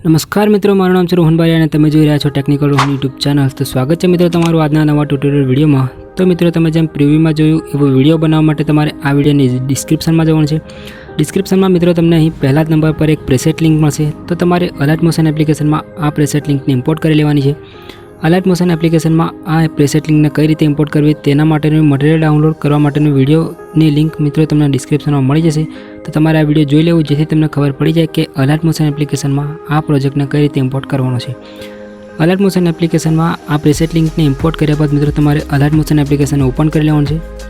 नमस्कार मित्रों, मारू नाम है रोहन भाई और તમે જોઈ રહ્યા છો ટેકનિકल રોહन यूट्यूब चैनल। तो स्वागत है मित्रों તમારું આજના નવા ટ્યુટોરિયલ વિડીયોમાં। તો મિત્રો તમે જેમ પ્રિવ્યુમાં જોયું એવો વિડીયો બનાવવા માટે તમારે આ વિડીયોની ડિસ્ક્રિપ્શનમાં જવાનું છે। ડિસ્ક્રિપ્શનમાં મિત્રો તમને અહીં પહેલા જ નંબર પર એક પ્રેસેટ લિંક મળશે। તો તમારે અલર્ટ મોશન એપ્લિકેશનમાં આ પ્રેસેટ લિંકને ઇમ્પોર્ટ કરી લેવાની છે। અલર્ટ મોશન એપ્લિકેશનમાં આ પ્રેસેટ લિંકને કઈ રીતે ઇમ્પોર્ટ કરવી તેના માટેનું મટીરિયલ ડાઉનલોડ કરવા માટેનું વિડીયોની લિંક મિત્રો તમને ડિસ્ક્રિપ્શનમાં મળી જશે। તો તમારે આ વિડીયો જોઈ લેવું જેથી તમને ખબર પડી જાય કે અલર્ટ મોશન એપ્લિકેશનમાં આ પ્રોજેક્ટને કઈ રીતે ઇમ્પોર્ટ કરવાનો છે। અલર્ટ મોશન એપ્લિકેશનમાં આ પ્રેસેટ લિંકને ઇમ્પોર્ટ કર્યા બાદ મિત્રો તમારે અલર્ટ મોશન એપ્લિકેશનને ઓપન કરી લેવાનું છે।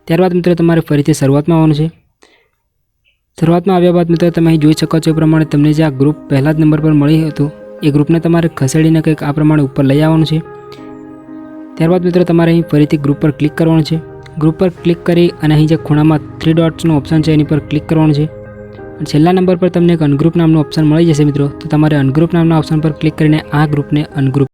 ત્યારબાદ મિત્રો તમારે ફરીથી શરૂઆતમાં આવવાનું છે। શરૂઆતમાં આવ્યા બાદ મિત્રો તમે અહીં જોઈ શકો છો એ પ્રમાણે તમને જે આ ગ્રુપ પહેલા જ નંબર પર મળી હતું એ ગ્રુપને તમારે ખસેડીને કંઈક આ પ્રમાણે ઉપર લઈ આવવાનું છે। ત્યારબાદ મિત્રો તમારે અહીં ફરીથી ગ્રુપ પર ક્લિક કરવાનું છે। ગ્રુપ પર ક્લિક કરી અને અહીં જે ખૂણામાં 3 ડોટ્સનો ઓપ્શન છે એની પર ક્લિક કરવાનું છે। છેલ્લા નંબર પર તમને એક અનગ્રુપ નામનું ઓપ્શન મળી જશે મિત્રો। તો તમારે અનગ્રુપ નામના ઓપ્શન પર ક્લિક કરીને આ ગ્રુપને અનગ્રુપ